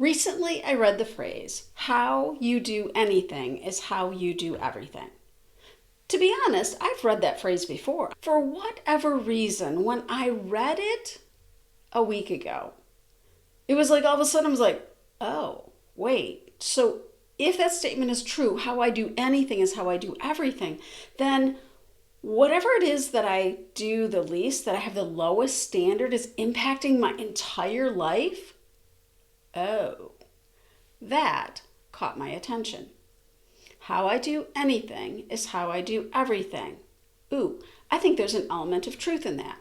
Recently, I read the phrase, how you do anything is how you do everything. To be honest, I've read that phrase before. For whatever reason, when I read it a week ago, it was like all of a sudden I was like, oh, wait. So if that statement is true, how I do anything is how I do everything, then whatever it is that I do the least, that I have the lowest standard, is impacting my entire life. Oh, that caught my attention. How I do anything is how I do everything. Ooh, I think there's an element of truth in that.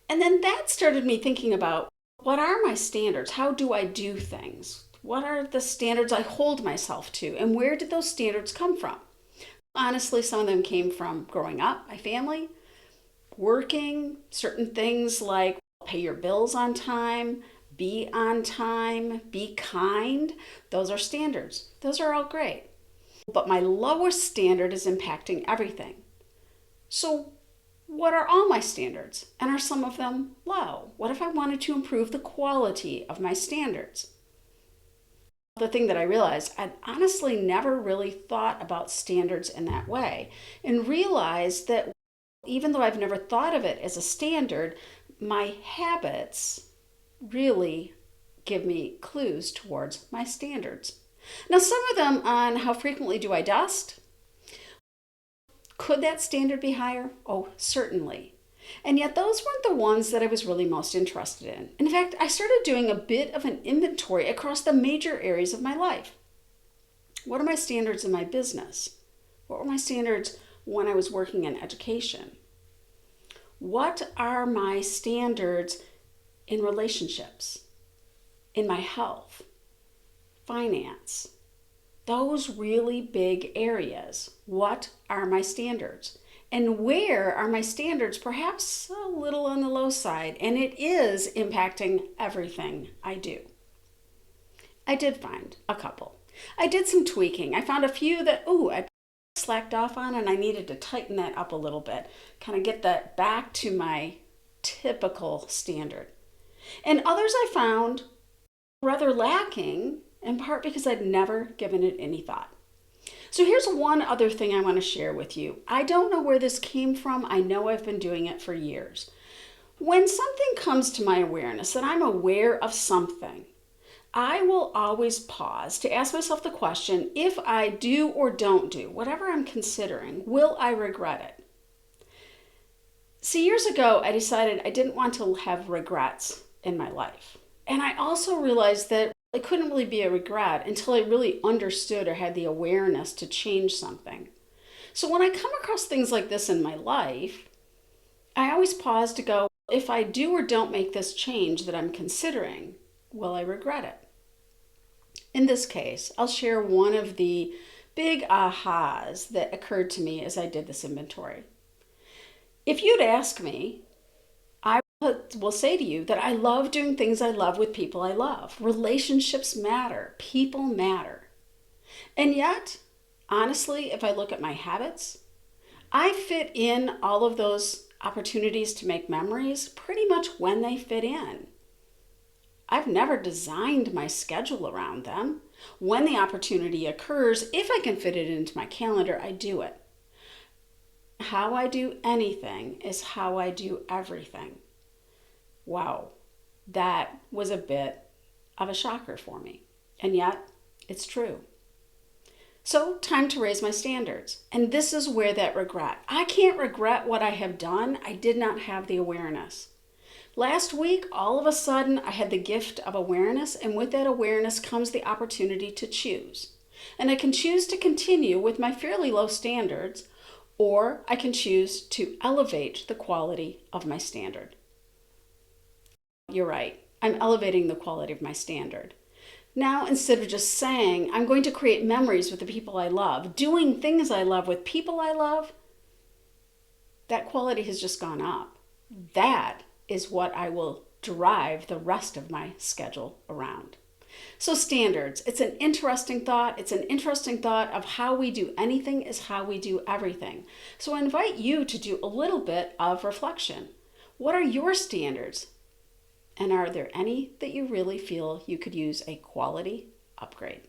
And then that started me thinking about, what are my standards? How do I do things? What are the standards I hold myself to? And where did those standards come from? Honestly, some of them came from growing up, my family, working, certain things like pay your bills on time, be kind. Those are standards. Those are all great. But my lowest standard is impacting everything. So, what are all my standards? And are some of them low? What if I wanted to improve the quality of my standards? The thing that I realized, I'd honestly never really thought about standards in that way, and realized that even though I've never thought of it as a standard, my habits really give me clues towards my standards. Now, some of them on how frequently do I dust? Could that standard be higher? Oh, certainly. And yet those weren't the ones that I was really most interested in. In fact, I started doing a bit of an inventory across the major areas of my life. What are my standards in my business? What were my standards when I was working in education? What are my standards in relationships, in my health, finance? Those really big areas. What are my standards? And where are my standards perhaps a little on the low side? And it is impacting everything I do. I did find a couple. I did some tweaking. I found a few that, I slacked off on, and I needed to tighten that up a little bit, kind of get that back to my typical standard. And others I found rather lacking, in part because I'd never given it any thought. So here's one other thing I want to share with you. I don't know where this came from. I know I've been doing it for years. When something comes to my awareness, that I'm aware of something, I will always pause to ask myself the question, if I do or don't do whatever I'm considering, will I regret it? See, years ago, I decided I didn't want to have regrets in my life. And I also realized that it couldn't really be a regret until I really understood or had the awareness to change something. So when I come across things like this in my life, I always pause to go, if I do or don't make this change that I'm considering, will I regret it? In this case, I'll share one of the big ahas that occurred to me as I did this inventory. If you'd ask me, I will say to you that I love doing things I love with people I love. Relationships matter. People matter. And yet, honestly, if I look at my habits, I fit in all of those opportunities to make memories pretty much when they fit in. I've never designed my schedule around them. When the opportunity occurs, if I can fit it into my calendar, I do it. How I do anything is how I do everything. Wow, that was a bit of a shocker for me. And yet, it's true. So, time to raise my standards. And this is where that regret. I can't regret what I have done. I did not have the awareness. Last week, all of a sudden, I had the gift of awareness, and with that awareness comes the opportunity to choose. And I can choose to continue with my fairly low standards, or I can choose to elevate the quality of my standard. You're right. I'm elevating the quality of my standard. Now, instead of just saying, I'm going to create memories with the people I love, doing things I love with people I love, that quality has just gone up. That is what I will drive the rest of my schedule around. So standards, it's an interesting thought. It's an interesting thought of how we do anything is how we do everything. So I invite you to do a little bit of reflection. What are your standards? And are there any that you really feel you could use a quality upgrade?